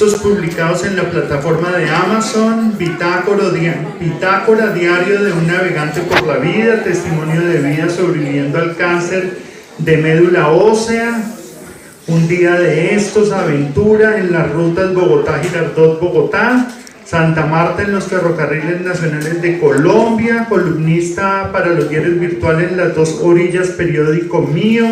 Publicados en la plataforma de Amazon, Bitácora Diario de un Navegante por la Vida, Testimonio de Vida sobreviviendo al cáncer de médula ósea, Un día de estos, Aventura en las rutas Bogotá-Girardot-Bogotá, Santa Marta en los ferrocarriles nacionales de Colombia, columnista para los diarios virtuales Las Dos Orillas, periódico mío,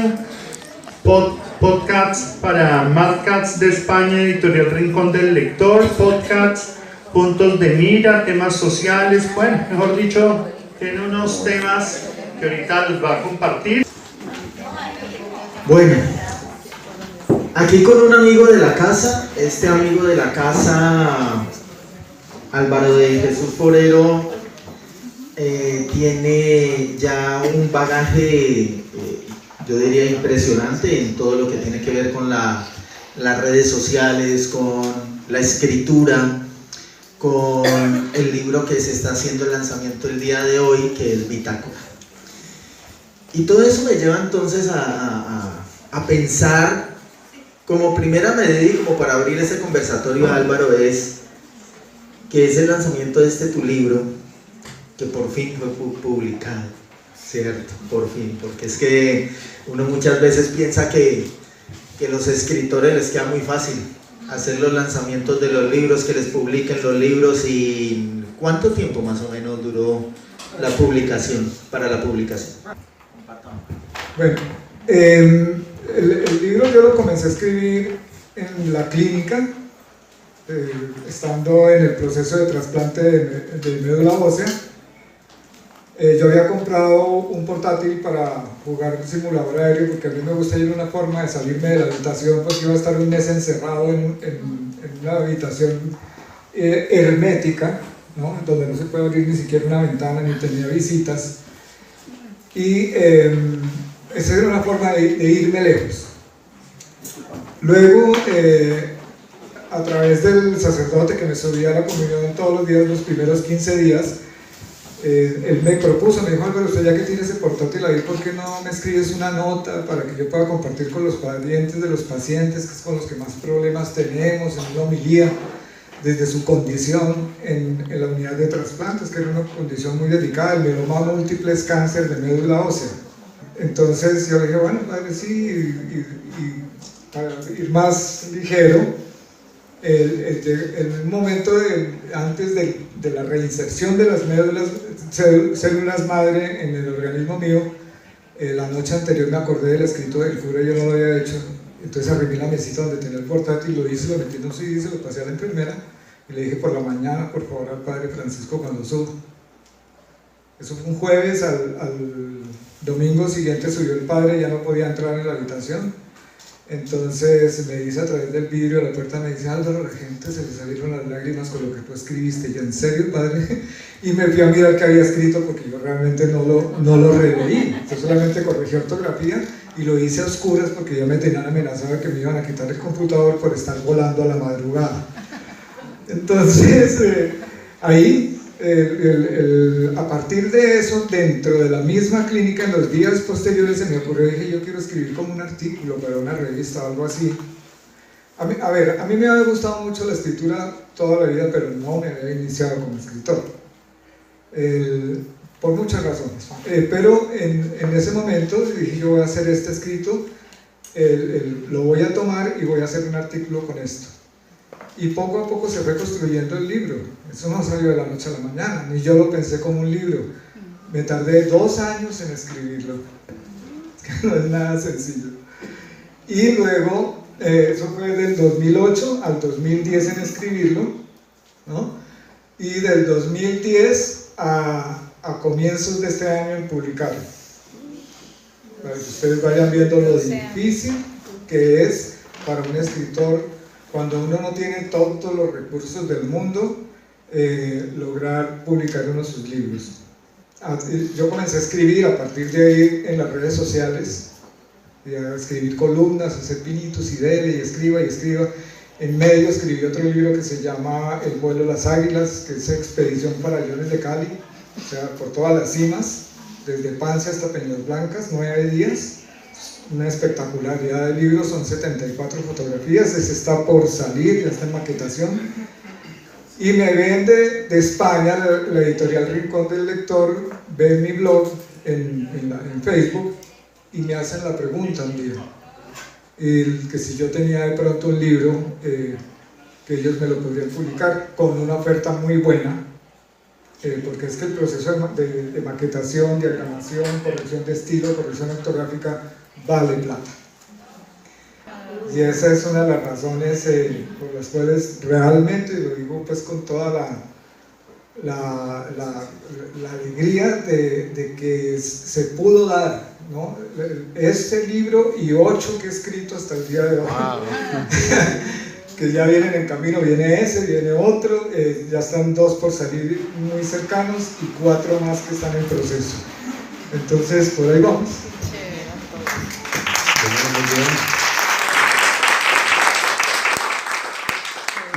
podcasts para Mad Cats de España, editorial Rincón del Lector, podcasts, puntos de mira, temas sociales, bueno, mejor dicho, tiene unos temas que ahorita los va a compartir. Bueno, aquí con un amigo de la casa, este amigo de la casa, Álvaro de Jesús Forero, tiene ya un bagaje, yo diría impresionante en todo lo que tiene que ver con las redes sociales, con la escritura, con el libro que se está haciendo el lanzamiento el día de hoy, que es Bitácora. Y todo eso me lleva entonces a pensar, como primera medida y como para abrir ese conversatorio, Álvaro, que es el lanzamiento de tu libro, que por fin fue publicado, ¿cierto? Por fin, porque es que uno muchas veces piensa que los escritores les queda muy fácil hacer los lanzamientos de los libros, que les publiquen los libros. ¿Y cuánto tiempo más o menos duró la publicación, para la publicación? Bueno, el libro yo lo comencé a escribir en la clínica, estando en el proceso de trasplante de médula ósea. Yo había comprado un portátil para jugar un simulador aéreo, porque a mí me gusta ir una forma de salirme de la habitación, porque iba a estar un mes encerrado en una habitación hermética, ¿no? Donde no se puede abrir ni siquiera una ventana, ni tenía visitas. Y esa era una forma de irme lejos. Luego, a través del sacerdote que me subía a la comunión todos los días, los primeros 15 días, él me propuso, me dijo: Álvaro, usted ya que tiene ese portátil ahí, ¿por qué no me escribes una nota para que yo pueda compartir con los parientes de los pacientes, que es con los que más problemas tenemos, en una homilía, desde su condición en la unidad de trasplantes, que era una condición muy delicada? El mieloma múltiple es cáncer de médula ósea. Entonces yo le dije: bueno, padre, sí, y para ir más ligero, el momento antes de la reinserción de las células madre en el organismo mío, la noche anterior me acordé del escrito del cura, yo no lo había hecho. Entonces arrimé la mesita donde tenía el portátil, lo hice, lo metí en un CD, se lo pasé a la enfermera y le dije: por la mañana, por favor, al padre Francisco cuando suba. Eso fue un jueves. Al domingo siguiente subió el padre, ya no podía entrar en la habitación. Entonces me dice a través del vidrio de la puerta, me dice: Álvaro, la gente se le salieron las lágrimas con lo que tú escribiste. Y yo: ¿en serio, padre? Y me fui a mirar qué había escrito, porque yo realmente no lo releí. Yo solamente corregí ortografía y lo hice a oscuras, porque ya me tenían amenazado que me iban a quitar el computador por estar volando a la madrugada. Entonces ahí, a partir de eso, dentro de la misma clínica, en los días posteriores se me ocurrió, dije: yo quiero escribir como un artículo para una revista o algo así. A mí me había gustado mucho la escritura toda la vida, pero no me había iniciado como escritor, por muchas razones. Pero en ese momento dije: yo voy a hacer este escrito, lo voy a tomar y voy a hacer un artículo con esto. Y poco a poco se fue construyendo el libro. Eso no salió de la noche a la mañana, ni yo lo pensé como un libro. Me tardé 2 años en escribirlo, que no es nada sencillo. Y luego, eso fue del 2008 al 2010 en escribirlo, ¿no? Y del 2010 a comienzos de este año en publicarlo. Para que ustedes vayan viendo lo difícil que es para un escritor, cuando uno no tiene todos los recursos del mundo, lograr publicar uno de sus libros. Yo comencé a escribir a partir de ahí en las redes sociales, a escribir columnas, a hacer pinitos y dele, y escriba. En medio escribí otro libro que se llama El vuelo de las águilas, que es expedición para Llanes de Cali, o sea, por todas las cimas, desde Pance hasta Peñas Blancas, 9 días, una espectacularidad de libro, son 74 fotografías, ese está por salir, ya está en maquetación. Y me vende de España, la editorial Rincón del Lector, ve mi blog en Facebook y me hacen la pregunta un día, que si yo tenía de pronto un libro que ellos me lo podrían publicar con una oferta muy buena, porque es que el proceso de maquetación, diagramación, corrección de estilo, corrección ortográfica vale plata. Y esa es una de las razones por las cuales realmente, y lo digo pues con toda la alegría de que se pudo dar, ¿no? Este libro y 8 que he escrito hasta el día de hoy. Wow. Que ya vienen en camino, viene ese, viene otro, ya están 2 por salir muy cercanos y 4 más que están en proceso. Entonces, por ahí vamos.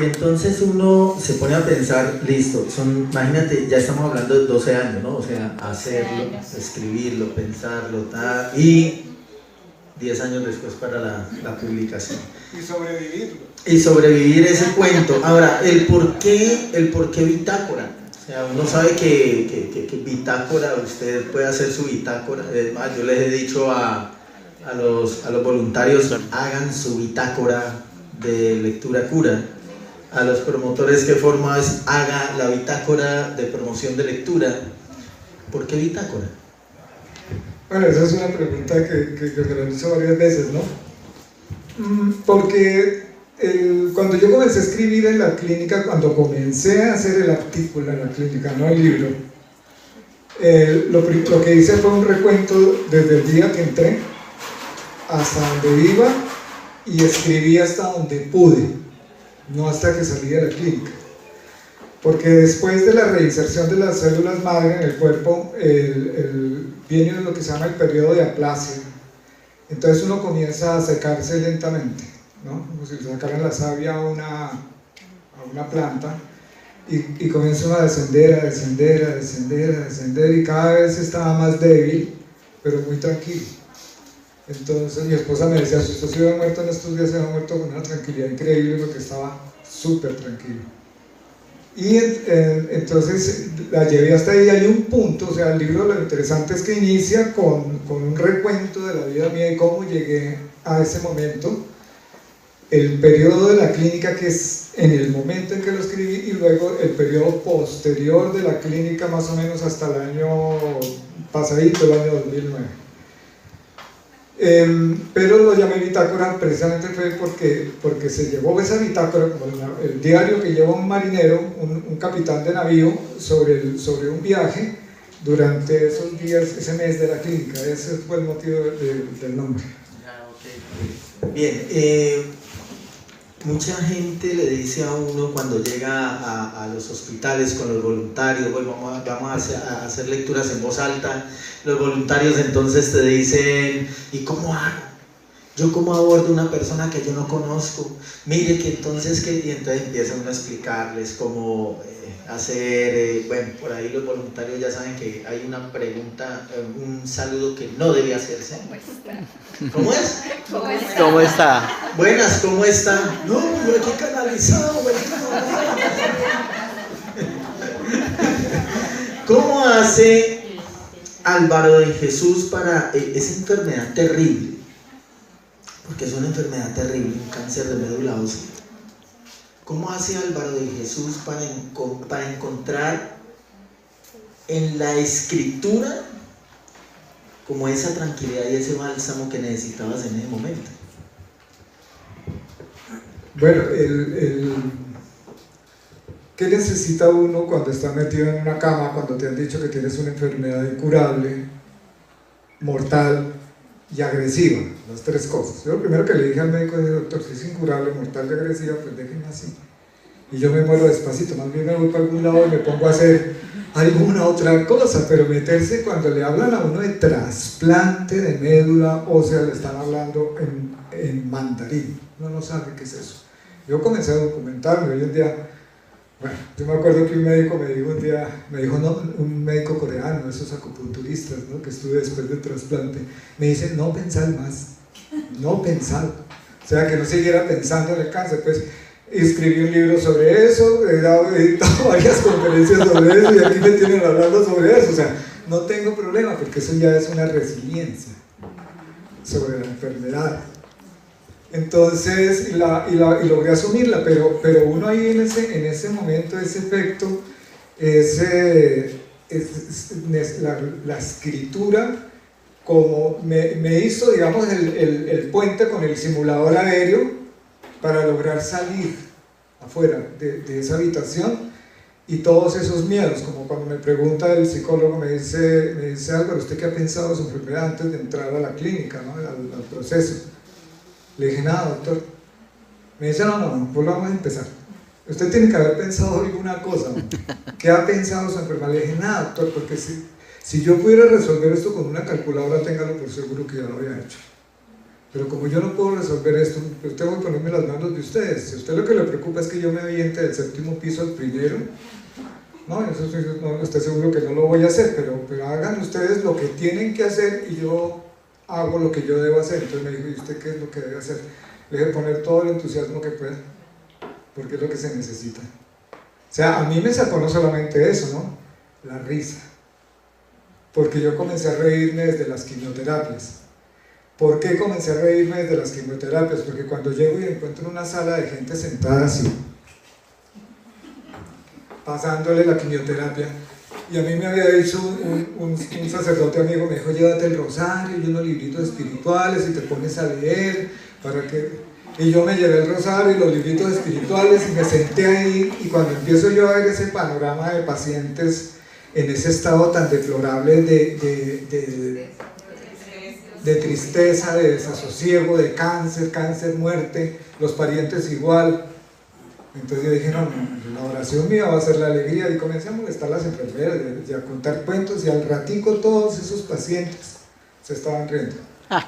Y entonces uno se pone a pensar, listo, imagínate, ya estamos hablando de 12 años, ¿no? O sea, hacerlo, escribirlo, pensarlo, tal, y 10 años después para la publicación. Y sobrevivirlo. Y sobrevivir ese cuento. Ahora, el por qué bitácora. O sea, uno sabe que bitácora, usted puede hacer su bitácora. Es más, yo les he dicho a los voluntarios, hagan su bitácora de lectura cura. A los promotores que formas, haga la bitácora de promoción de lectura. ¿Por qué bitácora? Bueno, esa es una pregunta que realizo varias veces, ¿no? Porque cuando yo comencé a escribir en la clínica, cuando comencé a hacer el artículo en la clínica, no el libro, lo que hice fue un recuento desde el día que entré hasta donde iba y escribí hasta donde pude, no hasta que salí de la clínica. Porque después de la reinserción de las células madre en el cuerpo, viene lo que se llama el periodo de aplasia. Entonces uno comienza a secarse lentamente, ¿no? Como si le sacaran la savia a una planta, y comienza uno a descender, y cada vez estaba más débil, pero muy tranquilo. Entonces mi esposa me decía, si usted se hubiera muerto en estos días, se hubiera muerto con una tranquilidad increíble, porque estaba súper tranquilo. Y entonces la llevé hasta ahí. Hay un punto, o sea, el libro lo interesante es que inicia con un recuento de la vida mía y cómo llegué a ese momento, el periodo de la clínica, que es en el momento en que lo escribí, y luego el periodo posterior de la clínica, más o menos hasta el año pasadito, el año 2009. Pero lo llamé bitácora precisamente fue porque se llevó esa bitácora como el diario que lleva un marinero, un capitán de navío, sobre un viaje durante esos días, ese mes de la clínica. Ese fue el motivo del nombre. Bien, mucha gente le dice a uno cuando llega a los hospitales con los voluntarios, bueno, vamos a hacer lecturas en voz alta. Los voluntarios entonces te dicen, ¿y cómo hago? ¿Yo cómo abordo una persona que yo no conozco? Mire que entonces, y entonces empiezan a explicarles cómo hacer, bueno, por ahí los voluntarios ya saben que hay una pregunta, un saludo que no debe hacerse. ¿Cómo es? ¿Cómo está? Buenas, ¿cómo está? No, yo aquí canalizado, ¿Cómo hace Álvaro de Jesús para esa enfermedad terrible? Porque es una enfermedad terrible, un cáncer de médula ósea. ¿Cómo hace Álvaro de Jesús para encontrar en la escritura como esa tranquilidad y ese bálsamo que necesitabas en ese momento? Bueno, ¿qué necesita uno cuando está metido en una cama, cuando te han dicho que tienes una enfermedad incurable, mortal y agresiva? Las 3 cosas. Yo lo primero que le dije al médico es, doctor, si es incurable, mortal y agresiva, pues déjenme así. Y yo me muero despacito, más bien me voy para algún lado y me pongo a hacer alguna otra cosa, pero meterse, cuando le hablan a uno de trasplante de médula ósea, le están hablando en mandarín. Uno no sabe qué es eso. Yo comencé a documentarme, hoy en día, bueno, yo me acuerdo que un médico me dijo un día, no, un médico coreano, esos acupunturistas, ¿no?, que estuve después del trasplante, me dice, no pensar más, no pensar, o sea, que no siguiera pensando en el cáncer. Pues escribí un libro sobre eso, he dado varias conferencias sobre eso y aquí me tienen hablando sobre eso, o sea, no tengo problema porque eso ya es una resiliencia sobre la enfermedad. Entonces, y logré asumirla, pero uno ahí en ese momento, ese efecto, la escritura, como me hizo, digamos, el puente con el simulador aéreo para lograr salir afuera de esa habitación y todos esos miedos, como cuando me pregunta el psicólogo, me dice Álvaro, ¿usted qué ha pensado de su enfermedad antes de entrar a la clínica, ¿no? al proceso? Le dije, nada, doctor. Me dice, no, volvamos a empezar. Usted tiene que haber pensado alguna cosa, ¿no? ¿Qué ha pensado su enfermedad? Le dije, nada, doctor, porque si yo pudiera resolver esto con una calculadora, téngalo por seguro que ya lo había hecho. Pero como yo no puedo resolver esto, pues tengo que ponerme las manos de ustedes. Si a usted lo que le preocupa es que yo me aviente del 7º piso al primero, no, eso no estoy seguro que no lo voy a hacer, pero hagan ustedes lo que tienen que hacer y yo hago lo que yo debo hacer. Entonces me dijo, ¿y usted qué es lo que debe hacer? Le dije, poner todo el entusiasmo que pueda, porque es lo que se necesita. O sea, a mí me sacó no solamente eso, ¿no? La risa. Porque yo comencé a reírme desde las quimioterapias. ¿Por qué comencé a reírme desde las quimioterapias? Porque cuando llego y encuentro una sala de gente sentada así, pasándole la quimioterapia, y a mí me había dicho un sacerdote amigo, me dijo, llévate el rosario y unos libritos espirituales y te pones a leer, para que... Y yo me llevé el rosario y los libritos espirituales y me senté ahí, y cuando empiezo yo a ver ese panorama de pacientes en ese estado tan deplorable de tristeza, de desasosiego, de cáncer, muerte, los parientes igual. Entonces yo dije, no, la oración mía va a ser la alegría, y comencé a molestar a las enfermeras y a contar cuentos, y al ratico todos esos pacientes se estaban riendo.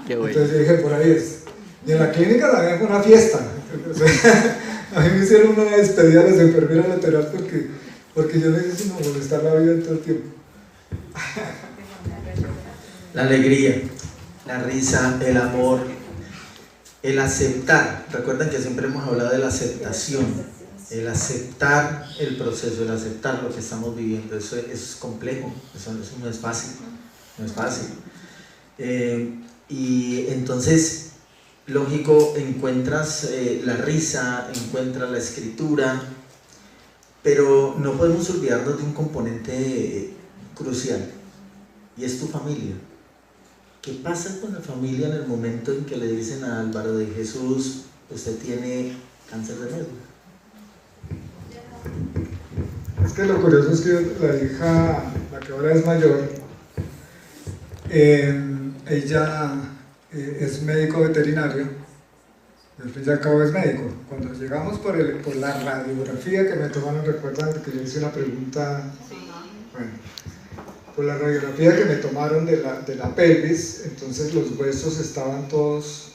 Qué bueno. Entonces yo dije, por ahí es. Y en la clínica también fue una fiesta. A mí me hicieron una despedida a las enfermeras laterales porque yo necesito molestar la vida todo el tiempo. La alegría, la risa, el amor, el aceptar. Recuerden que siempre hemos hablado de la aceptación, el aceptar el proceso, el aceptar lo que estamos viviendo. Eso es complejo, eso no es fácil, no es fácil. Y entonces, lógico, encuentras la risa, encuentras la escritura, pero no podemos olvidarnos de un componente crucial, y es tu familia. ¿Qué pasa con la familia en el momento en que le dicen a Álvaro de Jesús, usted tiene cáncer de médula? Es que lo curioso es que la hija, la que ahora es mayor, ella es médico veterinario, al fin y al cabo es médico. Cuando llegamos por la radiografía que me tomaron, recuerdan que yo hice una pregunta, bueno, por la radiografía que me tomaron de la pelvis, entonces los huesos estaban todos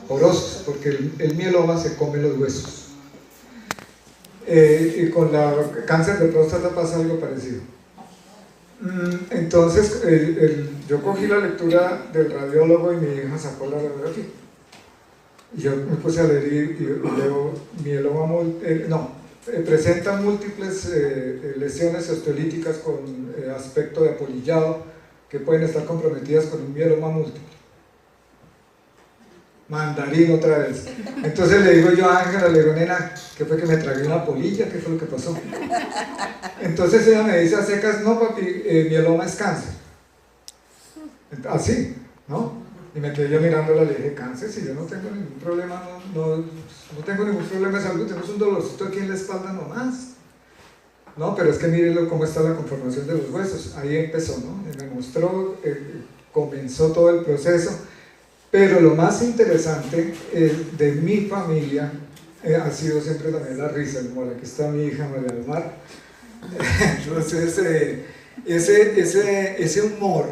porosos, porque el mieloma se come los huesos. Y con la cáncer de próstata pasa algo parecido. Entonces yo cogí la lectura del radiólogo y mi hija sacó la radiografía. Y yo me puse a leer y leo mieloma, presenta múltiples lesiones osteolíticas con aspecto de apolillado que pueden estar comprometidas con un mieloma múltiple. Mandarín otra vez. Entonces le digo yo a Ángela, le digo, nena, ¿qué fue que me tragué una polilla? ¿Qué fue lo que pasó? Entonces ella me dice a secas, no papi, mieloma es cáncer. Así, ¿no? Y me quedé yo mirándola, le dije, cáncer, si yo no tengo ningún problema, no tengo ningún problema de salud, tenemos un dolorcito aquí en la espalda nomás. No, pero es que mírenlo cómo está la conformación de los huesos. Ahí empezó, ¿no? Me mostró, comenzó todo el proceso. Pero lo más interesante de mi familia ha sido siempre también la risa, como aquí está mi hija María del Mar. Entonces, ese humor,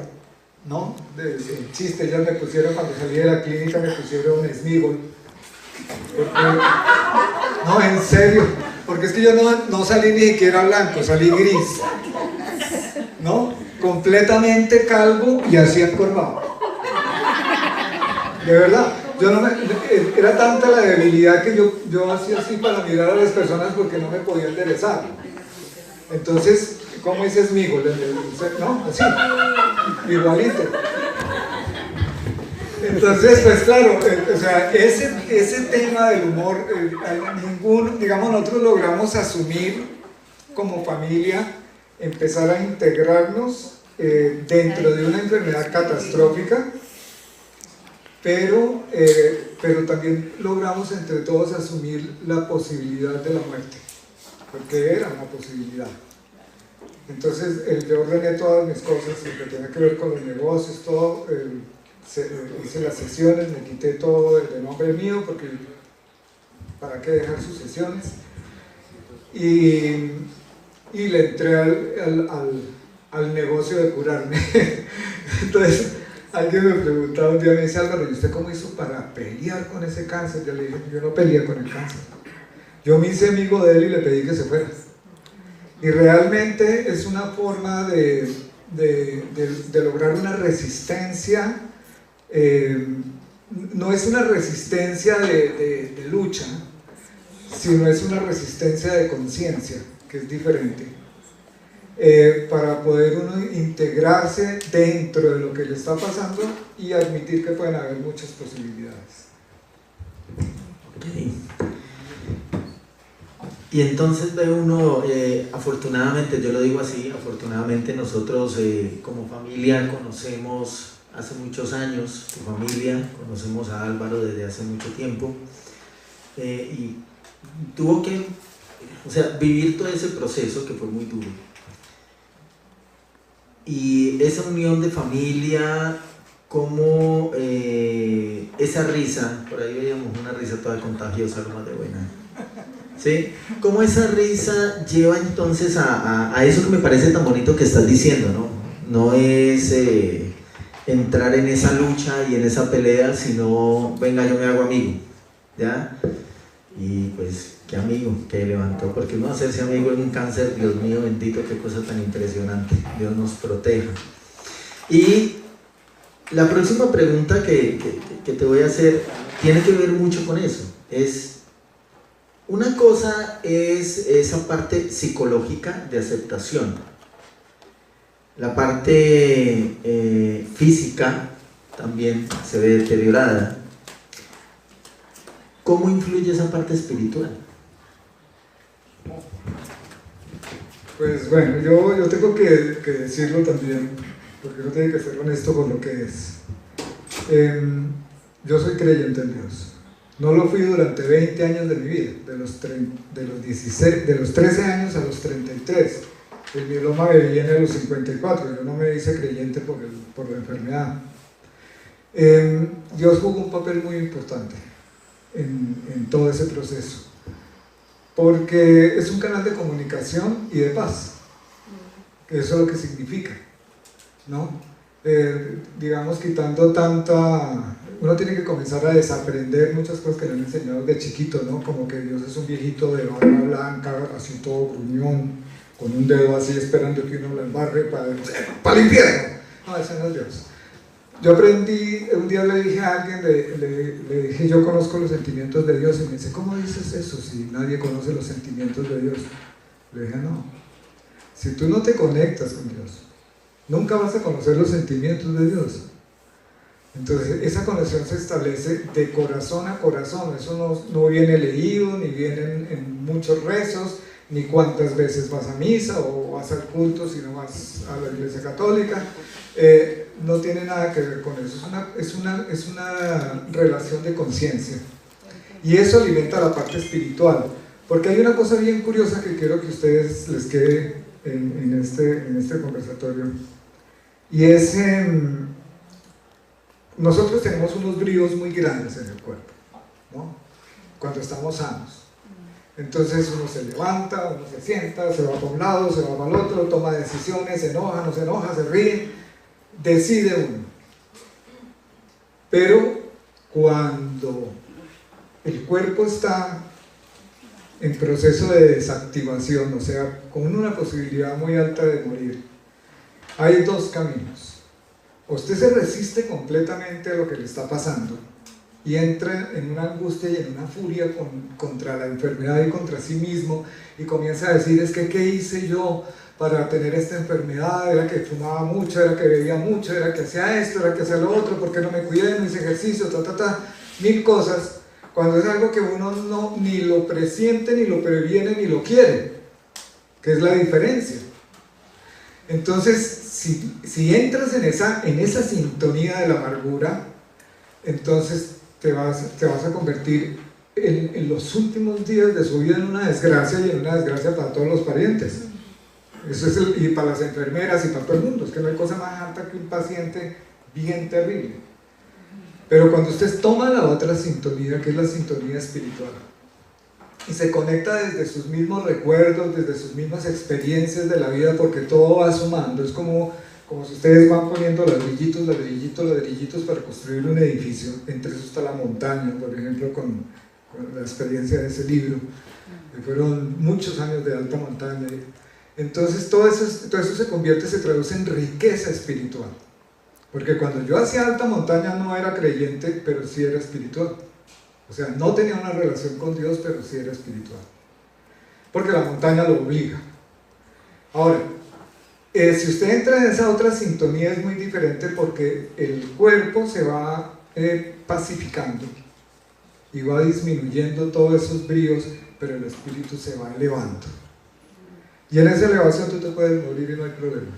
¿no? De chiste, ellas me pusieron, cuando salí de la clínica, me pusieron Smigol. No, en serio, porque es que yo no salí ni siquiera blanco, salí gris, ¿no? Completamente calvo y así encorvado. De verdad, yo no me, era tanta la debilidad que yo hacía así para mirar a las personas porque no me podía enderezar. Entonces, ¿cómo dice Smigol? ¿No? Así, igualito. Entonces, pues claro, o sea, ese tema del humor, digamos, nosotros logramos asumir como familia, empezar a integrarnos dentro de una enfermedad catastrófica, pero también logramos entre todos asumir la posibilidad de la muerte, porque era una posibilidad. Entonces, yo ordené todas mis cosas, lo que tenía que ver con los negocios, todo, hice las sesiones, me quité todo de nombre mío, porque ¿para qué dejar sus sesiones? Y le entré al negocio de curarme. Entonces, alguien me preguntaba un día, me dice, Álvaro, ¿y usted cómo hizo para pelear con ese cáncer? Yo le dije, yo no peleé con el cáncer. Yo me hice amigo de él y le pedí que se fuera. Y realmente es una forma de lograr una resistencia, no es una resistencia de lucha, sino es una resistencia de conciencia, que es diferente. Para poder uno integrarse dentro de lo que le está pasando y admitir que pueden haber muchas posibilidades. Okay. Y entonces ve uno, afortunadamente, yo lo digo así, afortunadamente nosotros como familia conocemos hace muchos años, tu familia, conocemos a Álvaro desde hace mucho tiempo, y tuvo que, o sea, vivir todo ese proceso que fue muy duro. Y esa unión de familia, como esa risa, por ahí veíamos una risa toda contagiosa, lo más de buena, ¿sí? Cómo esa risa lleva entonces a eso que me parece tan bonito que estás diciendo, ¿no? No es entrar en esa lucha y en esa pelea, sino, venga, yo me hago amigo, ¿ya? Y pues, qué amigo que levantó, porque uno hacerse amigo en un cáncer, Dios mío bendito, qué cosa tan impresionante, Dios nos proteja. Y la próxima pregunta que te voy a hacer tiene que ver mucho con eso. Una cosa es esa parte psicológica de aceptación, la parte física también se ve deteriorada. ¿Cómo influye esa parte espiritual? Pues bueno, yo tengo que decirlo también, porque uno tiene que ser honesto con lo que es. Yo soy creyente en Dios. No lo fui durante 20 años de mi vida, de los 13 años a los 33. El mieloma me viene a los 54, yo no me hice creyente por la enfermedad. Dios jugó un papel muy importante en todo ese proceso, porque es un canal de comunicación y de paz, eso es lo que significa, ¿no? Digamos, quitando tanta... Uno tiene que comenzar a desaprender muchas cosas que le han enseñado de chiquito, ¿no? Como que Dios es un viejito de barba blanca, así todo gruñón, con un dedo así esperando que uno lo embarre para el infierno. No, ese no es Dios. Yo aprendí, un día le dije a alguien, le dije, yo conozco los sentimientos de Dios, y me dice, ¿cómo dices eso si nadie conoce los sentimientos de Dios? Le dije, no, si tú no te conectas con Dios, nunca vas a conocer los sentimientos de Dios. Entonces esa conexión se establece de corazón a corazón, eso no viene leído, ni viene en muchos rezos, ni cuántas veces vas a misa o vas al culto, sino vas a la iglesia católica. No tiene nada que ver con eso, es una relación de conciencia, y eso alimenta la parte espiritual, porque hay una cosa bien curiosa que quiero que a ustedes les quede en este conversatorio, y es nosotros tenemos unos bríos muy grandes en el cuerpo, ¿no? Cuando estamos sanos. Entonces uno se levanta, uno se sienta, se va para un lado, se va para el otro, toma decisiones, se enoja, no se enoja, se ríe, decide uno. Pero cuando el cuerpo está en proceso de desactivación, o sea, con una posibilidad muy alta de morir, hay dos caminos. O usted se resiste completamente a lo que le está pasando, y entra en una angustia y en una furia contra la enfermedad y contra sí mismo, y comienza a decir, es que ¿qué hice yo para tener esta enfermedad? Era que fumaba mucho, era que bebía mucho, era que hacía esto, era que hacía lo otro, ¿por qué no me cuidé, no hice ejercicio, mil cosas, cuando es algo que uno no, ni lo presiente, ni lo previene, ni lo quiere, que es la diferencia. Entonces, si entras en esa sintonía de la amargura, entonces te vas a convertir en los últimos días de su vida en una desgracia, y en una desgracia para todos los parientes. Eso es y para las enfermeras y para todo el mundo. Es que no hay cosa más alta que un paciente bien terrible. Pero cuando usted toma la otra sintonía, que es la sintonía espiritual, y se conecta desde sus mismos recuerdos, desde sus mismas experiencias de la vida, porque todo va sumando, es como si ustedes van poniendo ladrillitos para construir un edificio. Entre eso está la montaña, por ejemplo, con la experiencia de ese libro, que fueron muchos años de alta montaña. Entonces todo eso se traduce en riqueza espiritual, porque cuando yo hacía alta montaña no era creyente, pero sí era espiritual. O sea, no tenía una relación con Dios, pero sí era espiritual, porque la montaña lo obliga. Ahora, si usted entra en esa otra sintonía es muy diferente, porque el cuerpo se va pacificando y va disminuyendo todos esos bríos, pero el espíritu se va elevando. Y en esa elevación tú te puedes morir y no hay problema.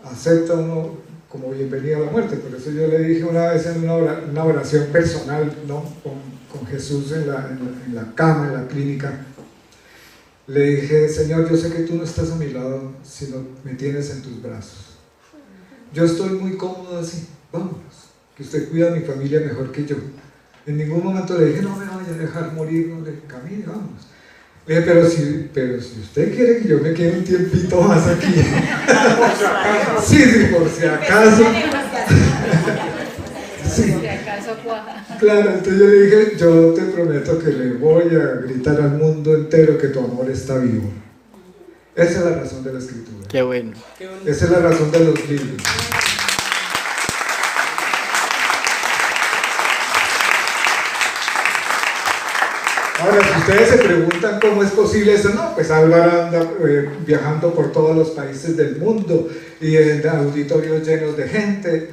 Acepta uno como bienvenida a la muerte. Por eso yo le dije una vez en una oración personal, ¿no? con Jesús en la cama, en la clínica, le dije, Señor, yo sé que tú no estás a mi lado, sino me tienes en tus brazos. Yo estoy muy cómodo así, vámonos, que usted cuida a mi familia mejor que yo. En ningún momento le dije, no me vaya a dejar morir, no le camine, vámonos. Le dije, pero si usted quiere que yo me quede un tiempito más aquí. Sí, por si acaso. Sí. Por si acaso cuaja. Claro, entonces yo le dije, yo te prometo que le voy a gritar al mundo entero que tu amor está vivo. Esa es la razón de la escritura. Qué bueno. Esa es la razón de los libros. Ahora, si ustedes se preguntan cómo es posible eso, no, pues Álvaro anda viajando por todos los países del mundo y en auditorios llenos de gente.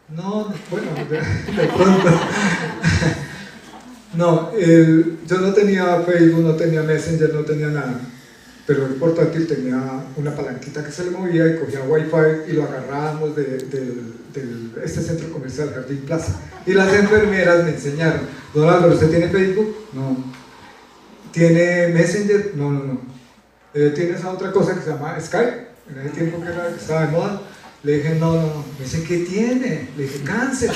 No, bueno, de pronto. No, yo no tenía Facebook, no tenía Messenger, no tenía nada, pero el portátil tenía una palanquita que se le movía y cogía Wi-Fi y lo agarrábamos de este centro comercial, Jardín Plaza. Y las enfermeras me enseñaron, don Álvaro, ¿usted tiene Facebook? No. ¿Tiene Messenger? No. ¿Tiene esa otra cosa que se llama Skype? En ese tiempo que estaba de moda. Le dije, no. Me dice, ¿qué tiene? Le dije, cáncer.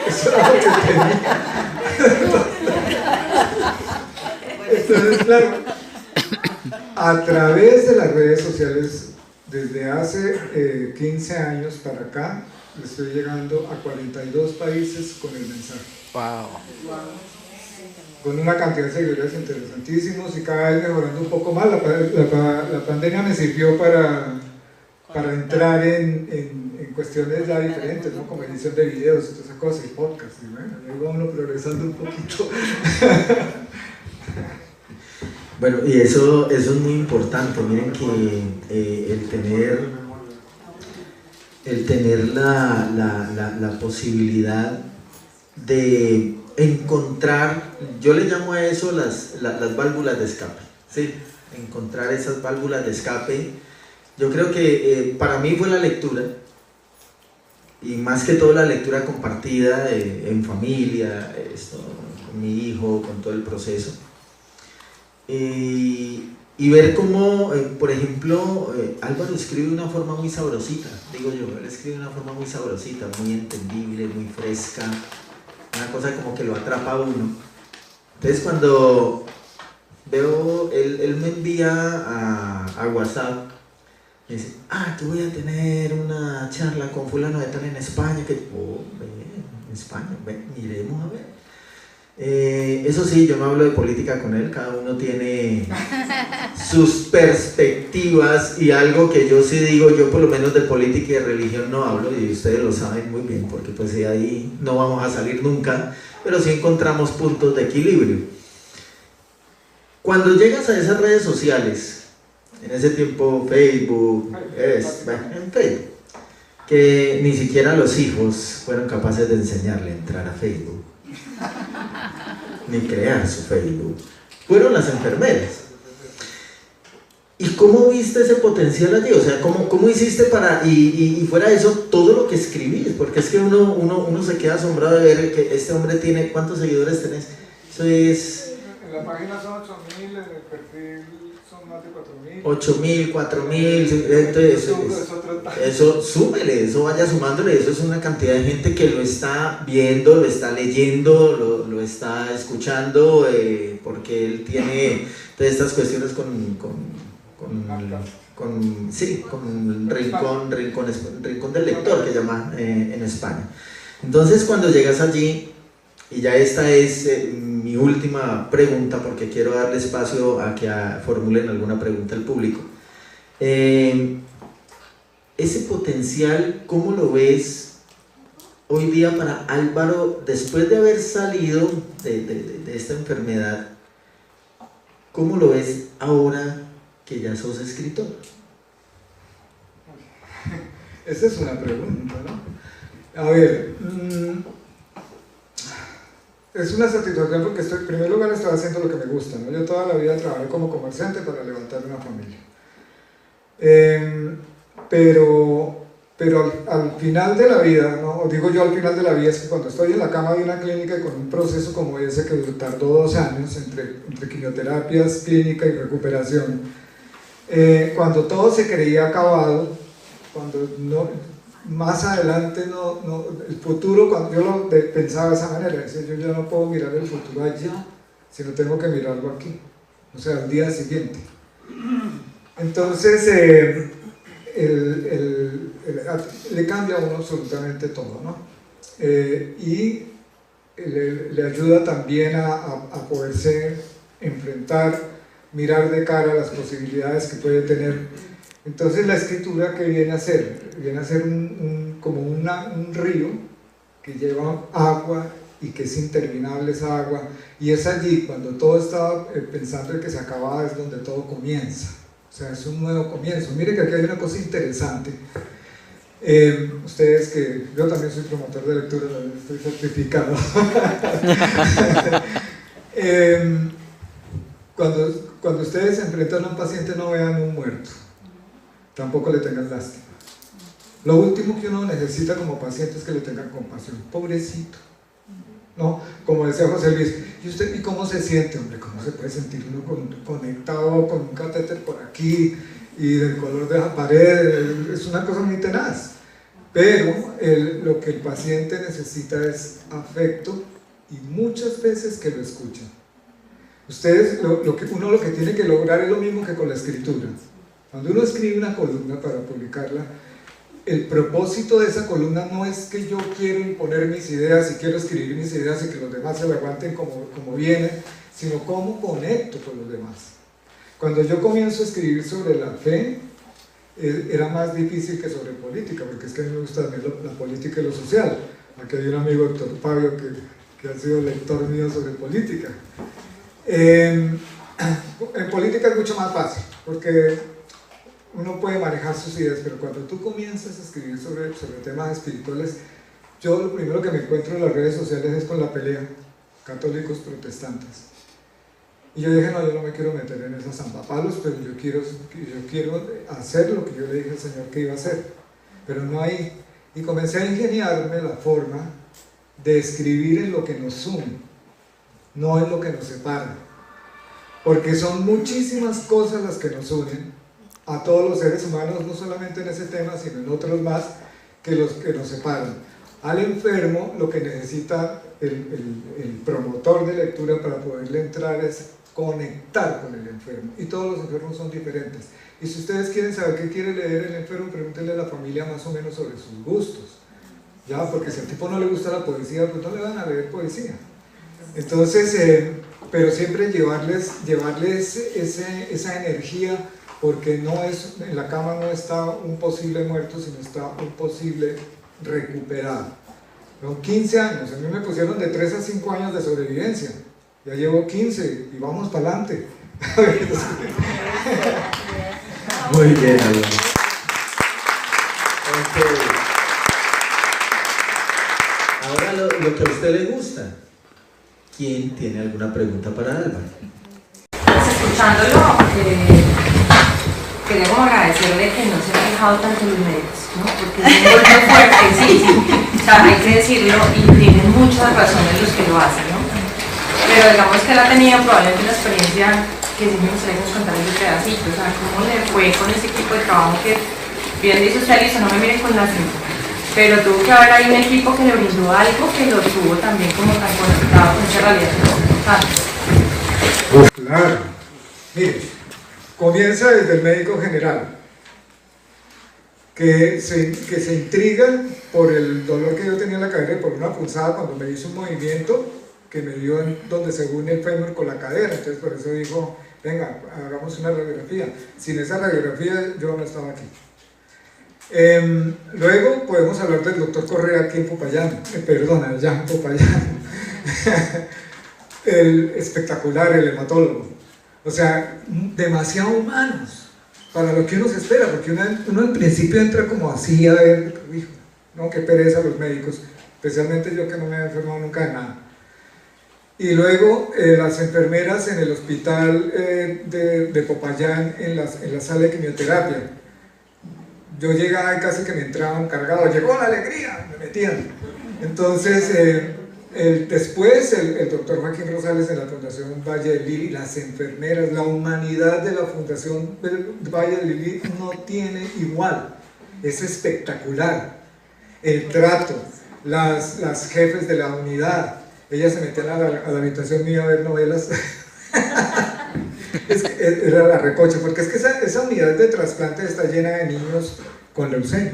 Eso era lo que tenía. Entonces, claro, a través de las redes sociales, desde hace 15 años para acá, le estoy llegando a 42 países con el mensaje. Wow. Con una cantidad de seguidores interesantísimos y cada vez mejorando un poco más. La pandemia me sirvió para entrar en cuestiones ya diferentes, ¿no? Como edición de videos y todas esas cosas, y podcast, y bueno, ahí vamos progresando un poquito. Bueno, y eso es muy importante. Miren que el tener la posibilidad de encontrar, yo le llamo a eso las válvulas de escape, ¿sí? Encontrar esas válvulas de escape. Yo creo que para mí fue la lectura, y más que todo la lectura compartida en familia, con mi hijo, con todo el proceso. Y ver cómo, por ejemplo, Álvaro escribe de una forma muy sabrosita, digo yo, él escribe de una forma muy sabrosita, muy entendible, muy fresca, una cosa como que lo atrapa a uno. Entonces cuando veo, él me envía a WhatsApp, me dice, que voy a tener una charla con fulano de tal en España, que, en España, miremos a ver. Eso sí, yo no hablo de política con él, cada uno tiene sus perspectivas y algo que yo sí digo, yo por lo menos de política y de religión no hablo y ustedes lo saben muy bien porque pues de ahí no vamos a salir nunca, pero sí encontramos puntos de equilibrio. Cuando llegas a esas redes sociales, en ese tiempo Facebook, en Facebook, que ni siquiera los hijos fueron capaces de enseñarle a entrar a Facebook ni crear su Facebook, fueron las enfermeras. ¿Y cómo viste ese potencial allí? O sea, ¿cómo hiciste para, y fuera de eso, todo lo que escribís? Porque es que uno se queda asombrado de ver que este hombre tiene, ¿cuántos seguidores tenés? Eso es... En la página son 8.000, en el perfil son más de 4.000. 8.000, 4.000, entonces eso súmele, eso vaya sumándole, eso es una cantidad de gente que lo está viendo, lo está leyendo, lo está escuchando, porque él tiene todas estas cuestiones con rincón del lector que llama en España. Entonces cuando llegas allí, y ya esta es mi última pregunta porque quiero darle espacio a que formulen alguna pregunta al público. Ese potencial, ¿cómo lo ves hoy día para Álvaro después de haber salido de esta enfermedad? ¿Cómo lo ves ahora que ya sos escritor? Esa es una pregunta, ¿no? A ver, es una satisfacción porque en primer lugar estoy haciendo lo que me gusta, ¿no? Yo toda la vida trabajé como comerciante para levantar una familia. Pero al final de la vida, ¿no? O digo yo al final de la vida, es que cuando estoy en la cama de una clínica con un proceso como ese que tardó 2 años entre quimioterapias, clínica y recuperación, cuando todo se creía acabado, cuando no... Más adelante, el futuro, cuando yo pensaba de esa manera, decía, yo ya no puedo mirar el futuro allá, sino tengo que mirarlo aquí, o sea, al día siguiente. Entonces, le cambia a uno absolutamente todo, ¿no? Y le ayuda también a poderse enfrentar, mirar de cara a las posibilidades que puede tener. Entonces la escritura, ¿qué viene a ser? Viene a ser como un río que lleva agua y que es interminable esa agua, y es allí cuando todo está pensando en que se acababa, es donde todo comienza, o sea, es un nuevo comienzo. Mire que aquí hay una cosa interesante, ustedes que yo también soy promotor de lectura, estoy certificado. Cuando ustedes se enfrentan a un paciente, no vean un muerto, tampoco le tengan lástima. Lo último que uno necesita como paciente es que le tengan compasión. Pobrecito, ¿no? Como decía José Luis, ¿y usted cómo se siente? Hombre, ¿cómo se puede sentir uno conectado con un catéter por aquí y del color de la pared? Es una cosa muy tenaz. Pero lo que el paciente necesita es afecto y muchas veces que lo escuchen. Ustedes, lo que tiene que lograr es lo mismo que con la escritura. Cuando uno escribe una columna para publicarla, el propósito de esa columna no es que yo quiero imponer mis ideas y quiero escribir mis ideas y que los demás se lo aguanten como vienen, sino cómo conecto con los demás. Cuando yo comienzo a escribir sobre la fe, era más difícil que sobre política, porque es que a mí me gusta también la política y lo social. Aquí hay un amigo, doctor Fabio, que ha sido lector mío sobre política. En política es mucho más fácil, porque uno puede manejar sus ideas, pero cuando tú comienzas a escribir sobre temas espirituales, yo lo primero que me encuentro en las redes sociales es con la pelea, católicos protestantes. Y yo dije, no, yo no me quiero meter en esos zampapalos, pero yo quiero hacer lo que yo le dije al Señor que iba a hacer, pero no ahí. Y comencé a ingeniarme la forma de escribir en lo que nos une, no en lo que nos separa, porque son muchísimas cosas las que nos unen a todos los seres humanos, no solamente en ese tema, sino en otros más que los que nos separan. Al enfermo lo que necesita el promotor de lectura para poderle entrar es conectar con el enfermo, y todos los enfermos son diferentes. Y si ustedes quieren saber qué quiere leer el enfermo, pregúntenle a la familia más o menos sobre sus gustos, ¿ya? Porque si al tipo no le gusta la poesía, pues no le van a leer poesía. Entonces, pero siempre llevarles esa energía, porque no es, en la cama no está un posible muerto, sino está un posible recuperado. Son 15 años, a mí me pusieron de 3 a 5 años de sobrevivencia, ya llevo 15 y vamos para adelante. Muy bien, Álvaro. Ahora lo que a usted le gusta. ¿Quién tiene alguna pregunta para Álvaro? Pues escuchándolo, quería como agradecerle que no se ha fijado tanto en los médicos, ¿no? Porque es un golpe fuerte, sí, o sea, hay que decirlo, y tienen muchas razones los que lo hacen, ¿no? Pero digamos que él ha tenido probablemente una experiencia que sí me gustaría que nos contara ese pedacito, o sea, cómo le fue con ese equipo de trabajo que bien dice usted, Alicia, no me miren con la cinta, pero tuvo que haber ahí un equipo que le brindó algo que lo tuvo también como tan conectado con esa realidad, ¿no? Claro, mire, comienza desde el médico general, que se intriga por el dolor que yo tenía en la cadera y por una punzada cuando me hizo un movimiento que me dio en donde se une el fémur con la cadera. Entonces por eso dijo, venga, hagamos una radiografía. Sin esa radiografía yo no estaba aquí. Luego podemos hablar del doctor Correa aquí en Popayán, allá en Popayán. El espectacular, el hematólogo. O sea, demasiado humanos para lo que uno se espera, porque uno al principio entra como así a ver, hijo, no, qué pereza los médicos, especialmente yo que no me he enfermado nunca de nada. Y luego las enfermeras en el hospital de Popayán, en la sala de quimioterapia. Yo llegaba y casi que me entraban cargado, llegó la alegría, me metían. Entonces, después el doctor Joaquín Rosales de la Fundación Valle del Lili, las enfermeras, la humanidad de la Fundación Valle del Lili no tiene igual, es espectacular. El trato, las jefes de la unidad, ellas se metían a la habitación mía a ver novelas. Era la recocha, porque es que esa unidad de trasplante está llena de niños con leucemia,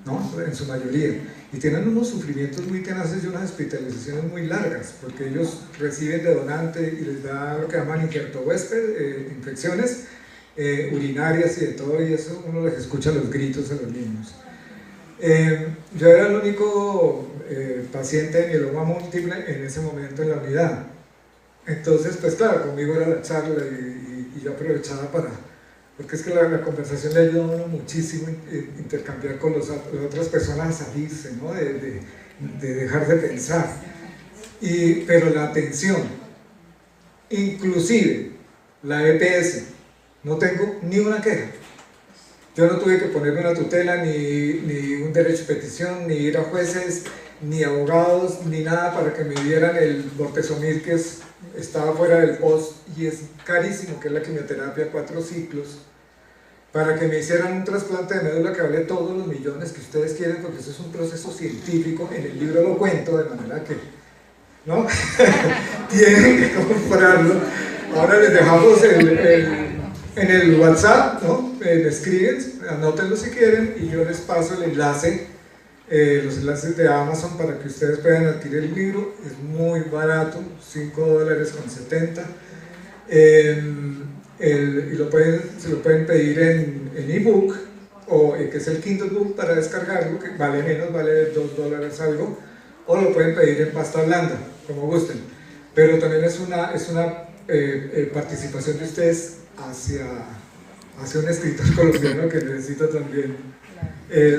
¿no? En su mayoría, y tienen unos sufrimientos muy tenaces y unas hospitalizaciones muy largas, porque ellos reciben de donante y les da lo que llaman injerto huésped, infecciones urinarias y de todo, y eso uno les escucha los gritos a los niños. Yo era el único paciente de mieloma múltiple en ese momento en la unidad. Entonces, pues claro, conmigo era la charla y yo aprovechaba porque es que la conversación le ayuda a uno muchísimo intercambiar con las otras personas a salirse, ¿no? de dejar de pensar. Pero la atención, inclusive la EPS, no tengo ni una queja. Yo no tuve que ponerme una tutela, ni un derecho de petición, ni ir a jueces, ni abogados, ni nada para que me dieran el bortezomib que estaba fuera del post y es carísimo, que es la quimioterapia 4 ciclos, para que me hicieran un trasplante de médula que vale todos los millones que ustedes quieren, porque eso es un proceso científico, en el libro lo cuento, de manera que, ¿no? Tienen que comprarlo. Ahora les dejamos en el WhatsApp, ¿no? Me escriben, anótenlo si quieren y yo les paso el enlace, los enlaces de Amazon para que ustedes puedan adquirir el libro. Es muy barato, $5.70, y se lo pueden pedir en ebook, o que es el Kindle Book para descargarlo, que vale menos, vale $2 algo, o lo pueden pedir en pasta blanda, como gusten. Pero también es una participación de ustedes hacia un escritor colombiano que necesita también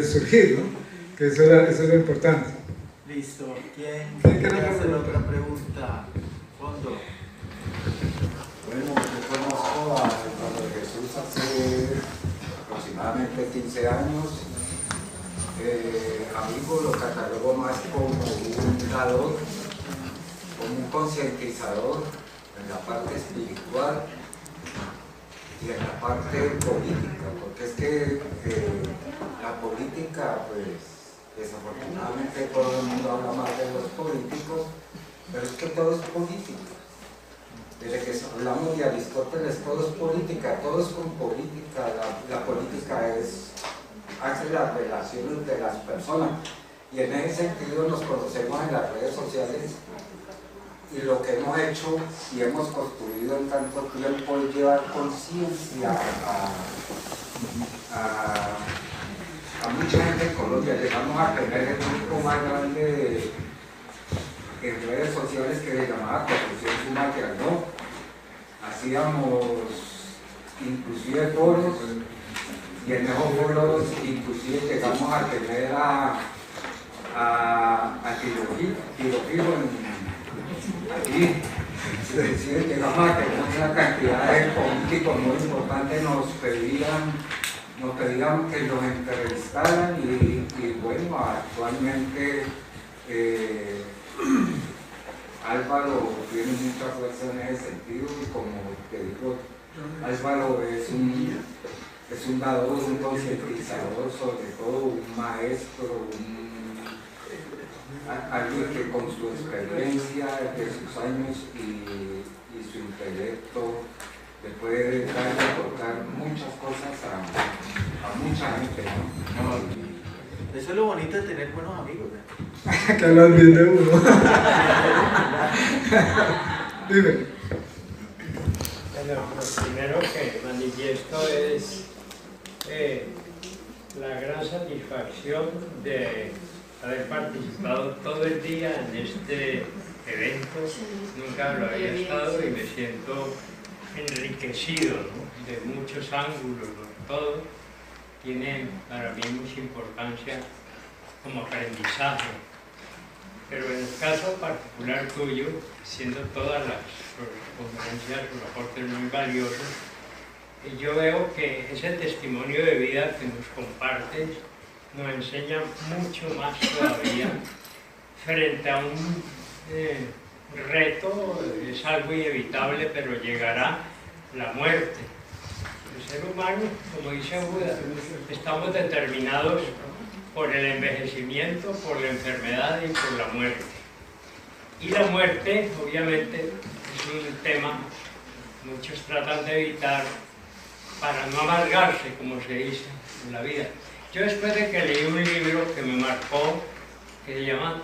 surgir, ¿no? Que eso es lo importante. Listo. ¿Quién quiere hacer otra pregunta? Fondo. Bueno, yo conozco a Padre Jesús hace aproximadamente 15 años. Amigo, lo catalogo más como un dador, como un concientizador en la parte espiritual y en la parte política, porque es que la política, pues desafortunadamente todo el mundo habla más de los políticos, pero es que todo es política. Desde que hablamos de Aristóteles, todo es política, todo es con política. La política hace las relaciones de las personas, y en ese sentido nos conocemos en las redes sociales y lo que hemos hecho y hemos construido en tanto tiempo es llevar conciencia a mucha gente en Colombia. Llegamos a tener el grupo más grande en redes sociales que se llamaba Construcción Sumaria, ¿no? Hacíamos inclusive foros, y en esos foros inclusive llegamos a tener a Tiro allí. Es decir, llegamos a tener una cantidad de políticos muy importantes, nos pedían que los entrevistaran y bueno, actualmente Álvaro tiene mucha fuerza en ese sentido y como te digo, Álvaro es un dador, un concientizador, sobre todo un maestro, alguien que con su experiencia de sus años y su intelecto le puede dar y aportar muchas cosas a mucha gente, ¿no? Eso es lo bonito de tener buenos amigos, ¿no? Que hablan bien de uno. Dime. Bueno, lo primero que manifiesto es la gran satisfacción de haber participado todo el día en este evento. Nunca lo había estado y me siento enriquecido, ¿no? De muchos ángulos, ¿no? Todo tiene para mí mucha importancia como aprendizaje. Pero en el caso particular tuyo, siendo todas las conferencias, los aportes muy valiosos, yo veo que ese testimonio de vida que nos compartes nos enseña mucho más todavía frente a un reto. Es algo inevitable, pero llegará la muerte. El ser humano, como dice Buda, estamos determinados por el envejecimiento, por la enfermedad y por la muerte. Y la muerte, obviamente, es un tema que muchos tratan de evitar para no amargarse, como se dice en la vida. Yo después de que leí un libro que me marcó, que se llama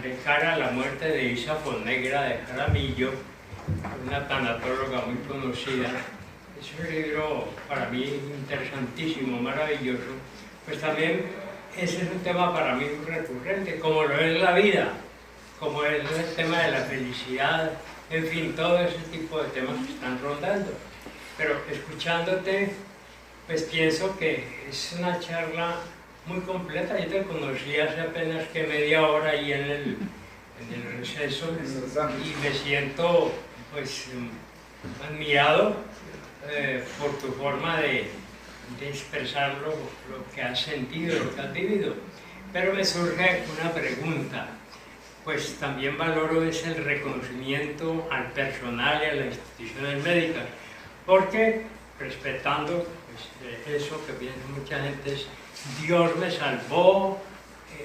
De cara a la muerte, de Isa Fonnegra de Jaramillo, una tanatóloga muy conocida, es un libro para mí interesantísimo, maravilloso. Pues también ese es un tema para mí muy recurrente, como lo es la vida, como es el tema de la felicidad, en fin, todo ese tipo de temas que están rondando. Pero escuchándote, pues pienso que es una charla muy completa. Yo te conocí hace apenas que media hora ahí en el receso y me siento pues admirado por tu forma de expresar lo que has sentido, lo que has vivido. Pero me surge una pregunta, pues también valoro es el reconocimiento al personal y a las instituciones médicas, porque respetando pues, eso que piensa mucha gente es Dios me salvó,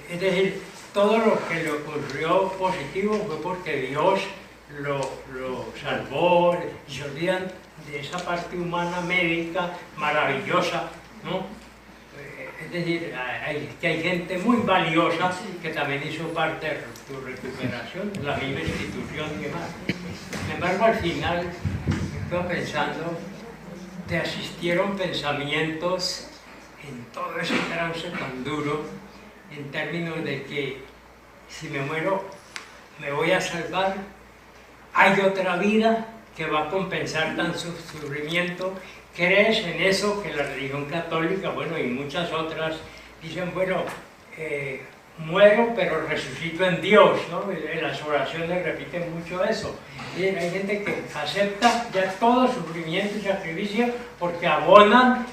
es decir, todo lo que le ocurrió positivo fue porque Dios lo salvó, y se olvidan de esa parte humana médica maravillosa, ¿no? Es decir, que hay gente muy valiosa que también hizo parte de tu recuperación, la misma institución y demás. Sin embargo, al final, estoy pensando, te asistieron pensamientos en todo ese trance tan duro, en términos de que si me muero, me voy a salvar, hay otra vida que va a compensar tan sufrimiento. ¿Crees en eso que la religión católica, bueno, y muchas otras, dicen, bueno, muero pero resucito en Dios, ¿no? En las oraciones repiten mucho eso. Y hay gente que acepta ya todo sufrimiento y sacrificio porque abonan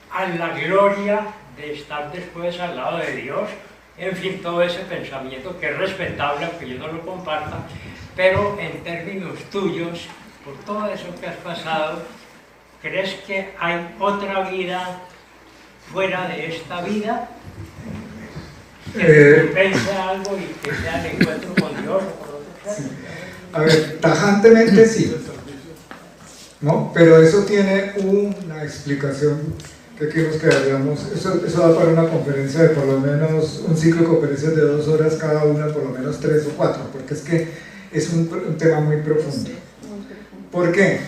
a la gloria de estar después al lado de Dios. En fin, todo ese pensamiento que es respetable, aunque yo no lo comparta, pero en términos tuyos, por todo eso que has pasado, ¿crees que hay otra vida fuera de esta vida? Que compense algo y que sea el encuentro con Dios o con otros seres. A ver, tajantemente sí, ¿no? Pero eso tiene una explicación que queremos que hagamos. Eso va para una conferencia de por lo menos un ciclo de conferencias de 2 horas cada una, por lo menos 3 o 4, porque es que es un tema muy profundo. ¿Por qué?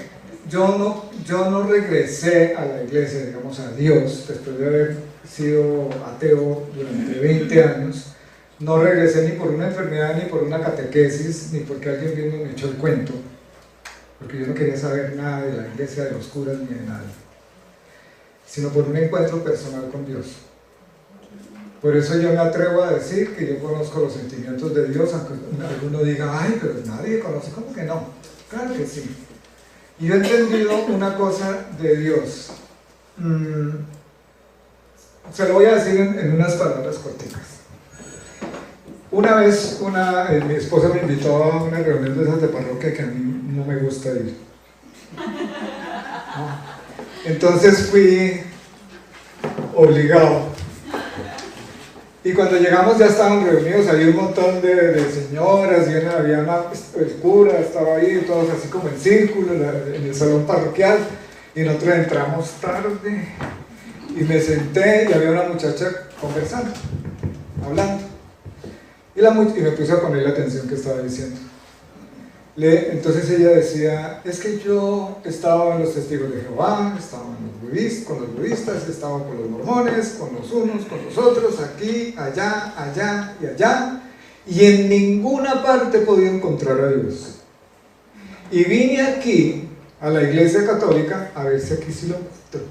Yo no regresé a la iglesia, digamos, a Dios, después de haber sido ateo durante 20 años. No regresé ni por una enfermedad, ni por una catequesis, ni porque alguien vino y me echó el cuento, porque yo no quería saber nada de la iglesia, de los curas, ni de nada, sino por un encuentro personal con Dios. Por eso yo me atrevo a decir que yo conozco los sentimientos de Dios, aunque alguno diga, ay, pero nadie conoce, ¿cómo que no? Claro que sí. Y yo he entendido una cosa de Dios. Se lo voy a decir en unas palabras corticas. Una vez mi esposa me invitó a una reunión de esas de parroquia que a mí no me gusta ir. ¿No? Entonces fui obligado. Y cuando llegamos ya estaban reunidos, había un montón de señoras, y había el cura, estaba ahí, todos así como en círculo, en el salón parroquial, y nosotros entramos tarde, y me senté, y había una muchacha conversando, hablando, y me puse a poner la atención que estaba diciendo. Entonces ella decía, es que yo estaba en los testigos de Jehová, estaba con los budistas, estaba con los mormones, con los unos, con los otros, aquí, allá, allá y allá, y en ninguna parte podía encontrar a Dios. Y vine aquí, a la iglesia católica, a ver si aquí sí lo encuentro.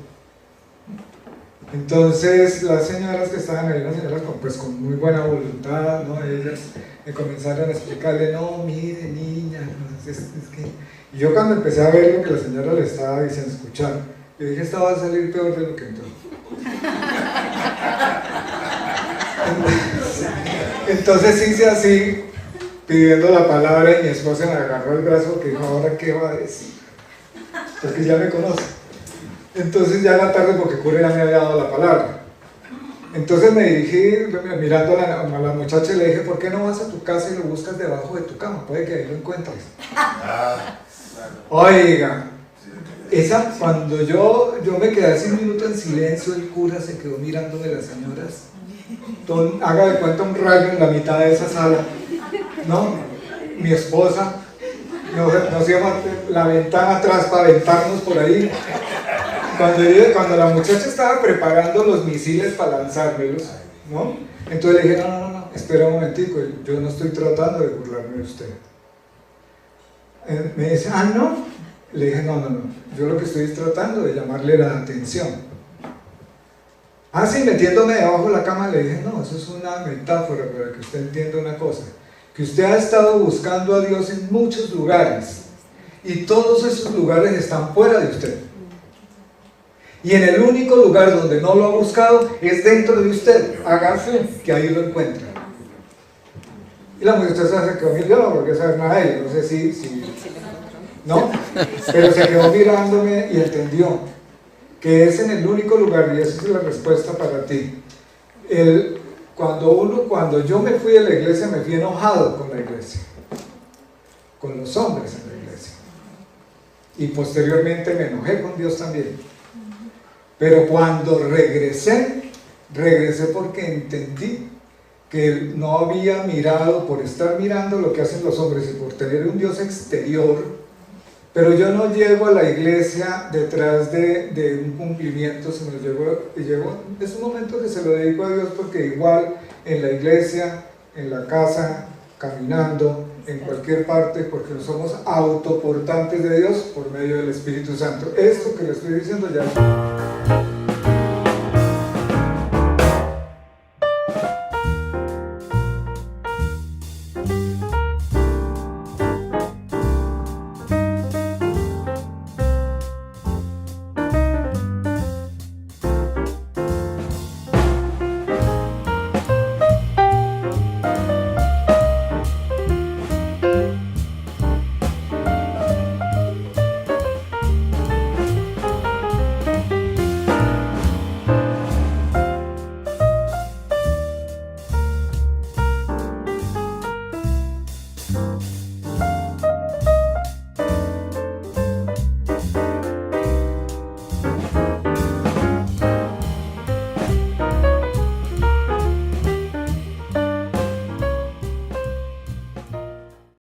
Entonces las señoras que estaban ahí, las señoras con muy buena voluntad, ¿no? Ellas me comenzaron a explicarle, no, mire niña, no, es que... Y yo cuando empecé a ver lo que la señora le estaba diciendo, escuchar, yo dije, esta va a salir peor de lo que entró. Entonces hice así, pidiendo la palabra, y mi esposa me agarró el brazo porque dijo, ¿ahora qué va a decir? Porque ya me conoce. Entonces ya era tarde porque cura ya me había dado la palabra. Entonces me dirigí mirando a la muchacha y le dije, ¿por qué no vas a tu casa y lo buscas debajo de tu cama? Puede que ahí lo encuentres. Oiga, cuando yo me quedé hace un minuto en silencio, el cura se quedó mirándome las señoras. Haga de cuenta un rayo en la mitad de esa sala, ¿no? Mi esposa nos íbamos la ventana atrás para aventarnos por ahí. Cuando la muchacha estaba preparando los misiles para lanzármelos, ¿no? Entonces le dije, no, espera un momentico, yo no estoy tratando de burlarme de usted. Me dice, ¿no? Le dije, no, yo lo que estoy es tratando de llamarle la atención. Sí, metiéndome debajo de la cama, le dije, no, eso es una metáfora para que usted entienda una cosa, que usted ha estado buscando a Dios en muchos lugares, y todos esos lugares están fuera de usted. Y en el único lugar donde no lo ha buscado es dentro de usted. Hágase que ahí lo encuentra. Y la muchacha se quedó mirando, porque sabe nada de ella, no sé si ¿no? Pero se quedó mirándome y entendió que es en el único lugar, y esa es la respuesta para ti. Cuando yo me fui de la iglesia, me fui enojado con la iglesia, con los hombres en la iglesia. Y posteriormente me enojé con Dios también. Pero cuando regresé porque entendí que no había mirado por estar mirando lo que hacen los hombres y por tener un Dios exterior, pero yo no llego a la iglesia detrás de un cumplimiento, sino es un momento que se lo dedico a Dios, porque igual en la iglesia, en la casa, caminando, en cualquier parte, porque somos autoportantes de Dios por medio del Espíritu Santo. Esto que le estoy diciendo ya